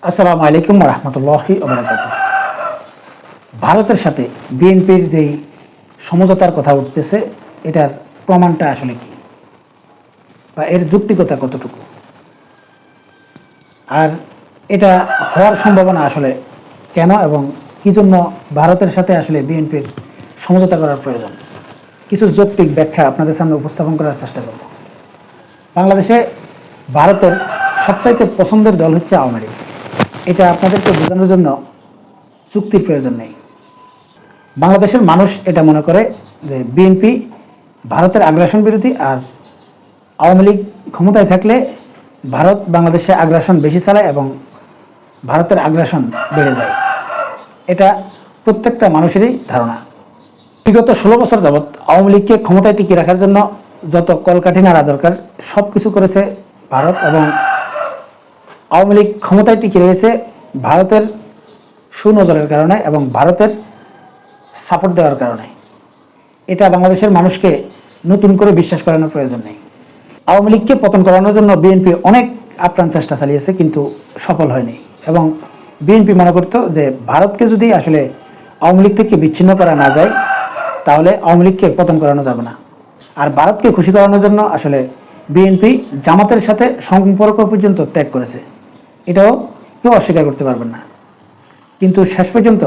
আসসালামু আলাইকুম রহমতুল্লাহি ওবারাকাতুহু। ভারতের সাথে বিএনপির যেই সমঝোতার কথা উঠতেছে, এটার প্রমাণটা আসলে কি বা এর যৌক্তিকতা কতটুকু, আর এটা হওয়ার সম্ভাবনা আসলে কেন এবং কি জন্য ভারতের সাথে আসলে বিএনপির সমঝোতা করার প্রয়োজন, কিছু যৌক্তিক ব্যাখ্যা আপনাদের সামনে উপস্থাপন করার চেষ্টা করব। বাংলাদেশে ভারতের সবচাইতে পছন্দের দল হচ্ছে আওয়ামী লীগ। এটা আপনাদেরকে বোঝানোর জন্য চুক্তির প্রয়োজন নেই। বাংলাদেশের মানুষ এটা মনে করে যে বিএনপি ভারতের আগ্রাসন বিরোধী, আর আওয়ামী লীগ ক্ষমতায় থাকলে ভারত বাংলাদেশে আগ্রাসন বেশি চালায় এবং ভারতের আগ্রাসন বেড়ে যায়। এটা প্রত্যেকটা মানুষেরই ধারণা। বিগত 16 বছর যাবৎ আওয়ামী লীগকে ক্ষমতায় টিকিয়ে রাখার জন্য যত কলকাঠি নাড়া দরকার সব কিছু করেছে ভারত, এবং আওয়ামী লীগ ক্ষমতায় টিকে রয়েছে ভারতের সুনজরের কারণে এবং ভারতের সাপোর্ট দেওয়ার কারণে। এটা বাংলাদেশের মানুষকে নতুন করে বিশ্বাস করানোর প্রয়োজন নেই। আওয়ামী লীগকে পতন করানোর জন্য বিএনপি অনেক আপ্রাণ চেষ্টা চালিয়েছে, কিন্তু সফল হয়নি। এবং বিএনপি মনে করতো যে ভারতকে যদি আসলে আওয়ামী লীগ থেকে বিচ্ছিন্ন করা না যায়, তাহলে আওয়ামী লীগকে পতন করানো যাবে না। আর ভারতকে খুশি করানোর জন্য আসলে বিএনপি জামাতের সাথে সম্পর্ক পর্যন্ত ত্যাগ করেছে। এটাও কেউ অস্বীকার করতে পারবেন না। কিন্তু শেষ পর্যন্ত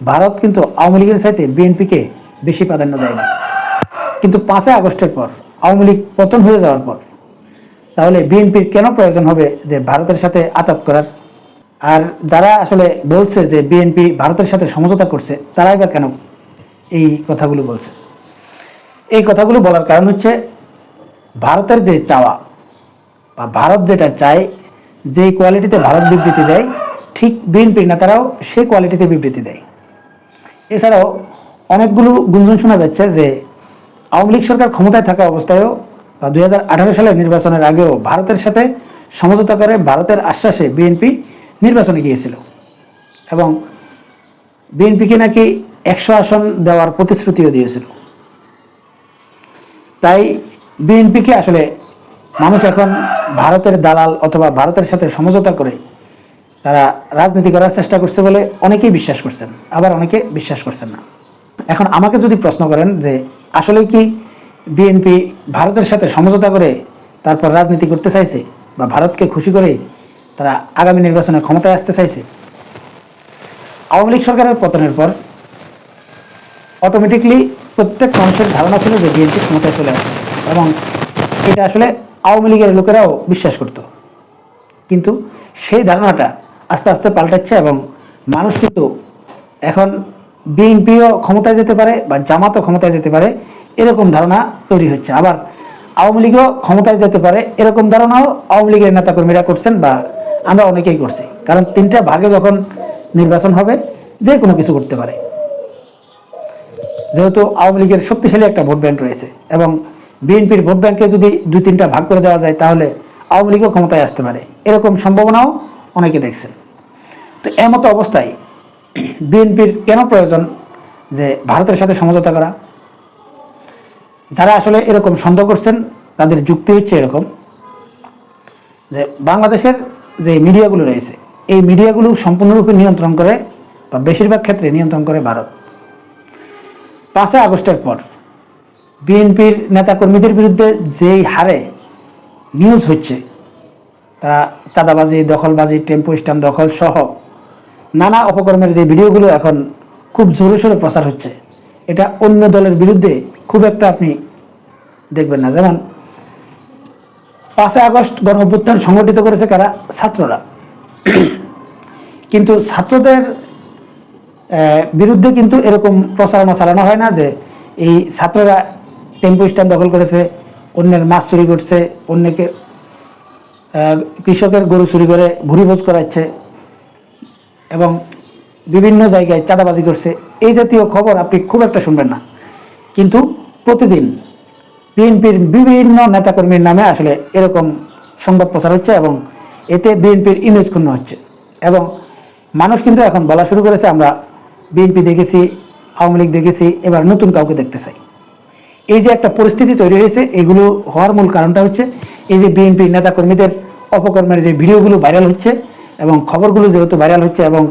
ভারত কিন্তু আওয়ামী লীগের চাইতে বিএনপিকে বেশি প্রাধান্য দেয়নি। কিন্তু 5 আগস্টের পর আওয়ামী লীগ পতন হয়ে যাওয়ার পর তাহলে বিএনপির কেন প্রয়োজন হবে যে ভারতের সাথে আতাত করার? আর যারা আসলে বলছে যে বিএনপি ভারতের সাথে সমঝোতা করছে, তারাই বা কেন এই কথাগুলো বলছে? এই কথাগুলো বলার কারণ হচ্ছে ভারতের যে চাওয়া বা ভারত যেটা চায়, যেই কোয়ালিটিতে ভারত বিবৃতি দেয়, ঠিক বিএনপির নেতারাও সেই কোয়ালিটিতে বিবৃতি দেয়। এছাড়াও অনেকগুলো গুঞ্জন শোনা যাচ্ছে যে আওয়ামী লীগ সরকার ক্ষমতায় থাকা অবস্থায়ও বা 2018 সালের নির্বাচনের আগেও ভারতের সাথে সমঝোতা করে ভারতের আশ্বাসে বিএনপি নির্বাচনে গিয়েছিল, এবং বিএনপিকে নাকি 100 আসন দেওয়ার প্রতিশ্রুতিও দিয়েছিল। তাই বিএনপিকে আসলে মানুষ এখন ভারতের দালাল অথবা ভারতের সাথে সমঝোতা করে তারা রাজনীতি করার চেষ্টা করছে বলে অনেকেই বিশ্বাস করছেন, আবার অনেকে বিশ্বাস করছেন না। এখন আমাকে যদি প্রশ্ন করেন যে আসলে কি বিএনপি ভারতের সাথে সমঝোতা করে তারপর রাজনীতি করতে চাইছে বা ভারতকে খুশি করে তারা আগামী নির্বাচনে ক্ষমতায় আসতে চাইছে? আওয়ামী লীগ সরকারের পতনের পর অটোমেটিকলি প্রত্যেক মানুষের ধারণা ছিল যে বিএনপি ক্ষমতায় চলে আসতেছে, এবং এটা আসলে আওয়ামী লীগের লোকেরাও বিশ্বাস করত। কিন্তু সেই ধারণাটা আস্তে আস্তে পাল্টাচ্ছে, এবং মানুষ কিন্তু এখন বিএনপিও ক্ষমতায় যেতে পারে বা জামাতও ক্ষমতায় যেতে পারে এরকম ধারণা তৈরি হচ্ছে। আবার আওয়ামী লীগও ক্ষমতায় যেতে পারে এরকম ধারণাও আওয়ামী লীগের নেতাকর্মীরা করছেন, বা আমরা অনেকেই করছি। কারণ 3টা ভাগে যখন নির্বাচন হবে, যে কোনো কিছু করতে পারে। যেহেতু আওয়ামী লীগের শক্তিশালী একটা ভোট ব্যাংক রয়েছে, এবং বিএনপির ভোট ব্যাংকে যদি 2-3টা ভাগ করে দেওয়া যায়, তাহলে আওয়ামী লীগও ক্ষমতায় আসতে পারে, এরকম সম্ভাবনাও অনেকে দেখছেন। তো এমতো অবস্থায় বিএনপির কেন প্রয়োজন যে ভারতের সাথে সমঝোতা করা? যারা আসলে এরকম সন্দেহ করছেন তাদের যুক্তি হচ্ছে এরকম যে বাংলাদেশের যে মিডিয়াগুলো রয়েছে, এই মিডিয়াগুলো সম্পূর্ণরূপে নিয়ন্ত্রণ করে বা বেশিরভাগ ক্ষেত্রে নিয়ন্ত্রণ করে ভারত। 5 আগস্টের পর বিএনপির নেতাকর্মীদের বিরুদ্ধে যেই হারে নিউজ হচ্ছে, তারা চাঁদাবাজি, দখলবাজি, টেম্পো স্ট্যান্ড দখল সহ নানা অপকর্মের যে ভিডিওগুলো এখন খুব জোরে সোরে প্রচার হচ্ছে, এটা অন্য দলের বিরুদ্ধে খুব একটা আপনি দেখবেন না। যেমন 5 আগস্ট গণ অভ্যুত্থান সংগঠিত করেছে কারা? ছাত্ররা। কিন্তু ছাত্রদের বিরুদ্ধে কিন্তু এরকম প্রচারণা চালানো হয় না যে এই ছাত্ররা টেম্পো স্ট্যান্ড দখল করেছে, অন্যের মাছ চুরি করছে, অন্যকে কৃষকের গরু চুরি করে ভুরিভোজ করাচ্ছে এবং বিভিন্ন জায়গায় চাঁদাবাজি করছে। এই জাতীয় খবর আপনি খুব একটা শুনবেন না। কিন্তু প্রতিদিন বিএনপির বিভিন্ন নেতাকর্মীর নামে আসলে এরকম সংবাদ প্রচার হচ্ছে, এবং এতে বিএনপির ইমেজ ক্ষুণ্ণ হচ্ছে। এবং মানুষ কিন্তু এখন বলা শুরু করেছে, আমরা বিএনপি দেখেছি, আওয়ামী লীগ দেখেছি, এবার নতুন কাউকে দেখতে চাই। এই যে একটা পরিস্থিতি তৈরি হয়েছে, এগুলো হওয়ার মূল কারণটা হচ্ছে এই যে বিএনপির নেতাকর্মীদের অপকর্মের যে ভিডিওগুলো ভাইরাল হচ্ছে, এবং খবরগুলো যেহেতু ভাইরাল হচ্ছে এবং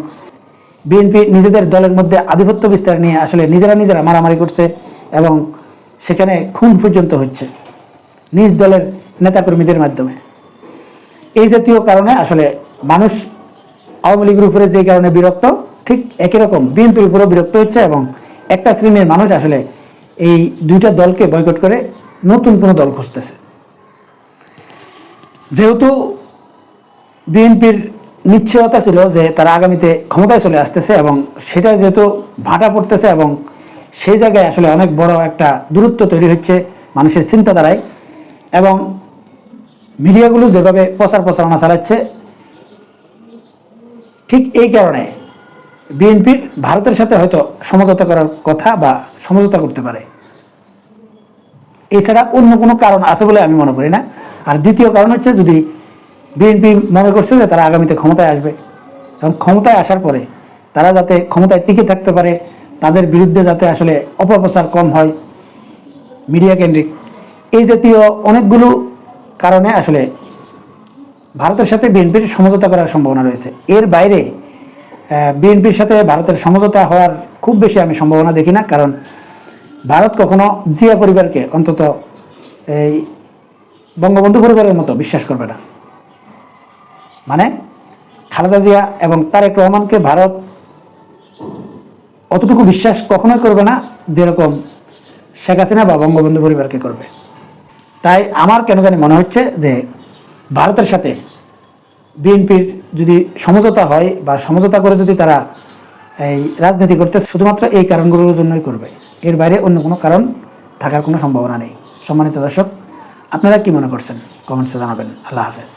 বিএনপি নিজেদের দলের মধ্যে আধিপত্য বিস্তার নিয়ে আসলে নিজেরা মারামারি করছে এবং সেখানে খুন পর্যন্ত হচ্ছে নিজ দলের নেতাকর্মীদের মাধ্যমে। এই জাতীয় কারণে আসলে মানুষ আওয়ামী লীগের উপরে যে কারণে বিরক্ত, ঠিক একই রকম বিএনপির উপরেও বিরক্ত হচ্ছে এবং একটা শ্রেণীর মানুষ আসলে এই দুইটা দলকে বয়কট করে নতুন কোনো দল খুঁজতেছে। যেহেতু বিএনপির নিশ্চয়তা ছিল যে তারা আগামীতে ক্ষমতায় চলে আসতেছে এবং সেটা যেহেতু ভাটা পড়তেছে এবং সেই জায়গায় আসলে অনেক বড় একটা দূরত্ব তৈরি হচ্ছে মানুষের চিন্তাধারায় এবং মিডিয়াগুলো যেভাবে প্রচারণা চালাচ্ছে, ঠিক এই কারণে বিএনপির ভারতের সাথে হয়তো সমঝোতা করার কথা বা সমঝোতা করতে পারে। এছাড়া অন্য কোনো কারণ আছে বলে আমি মনে করি না। আর দ্বিতীয় কারণ হচ্ছে, যদি বিএনপি মনে করছে যে তারা আগামীতে ক্ষমতায় আসবে এবং ক্ষমতায় আসার পরে তারা যাতে ক্ষমতায় টিকে থাকতে পারে, তাদের বিরুদ্ধে যাতে আসলে অপপ্রচার কম হয় মিডিয়া কেন্দ্রিক, এই জাতীয় অনেকগুলো কারণে আসলে ভারতের সাথে বিএনপির সমঝোতা করার সম্ভাবনা রয়েছে। এর বাইরে বিএনপির সাথে ভারতের সমঝোতা হওয়ার খুব বেশি আমি সম্ভাবনা দেখি না, কারণ ভারত কখনো জিয়া পরিবারকে, অন্তত এই বঙ্গবন্ধু পরিবারের মতো বিশ্বাস করবে না। মানে খালেদা জিয়া এবং তারেক রহমানকে ভারত অতটুকু বিশ্বাস কখনোই করবে না যেরকম শেখ হাসিনা বা বঙ্গবন্ধু পরিবারকে করবে। তাই আমার কেন জানি মনে হচ্ছে যে ভারতের সাথে বিএনপির যদি সমঝোতা হয় বা সমঝোতা করে যদি তারা এই রাজনীতি করতে, শুধুমাত্র এই কারণগুলোর জন্যই করবে, এর বাইরে অন্য কোনো কারণ থাকার কোনো সম্ভাবনা নেই। সম্মানিত দর্শক, আপনারা কি মনে করছেন কমেন্টসে জানাবেন। আল্লাহ হাফেজ।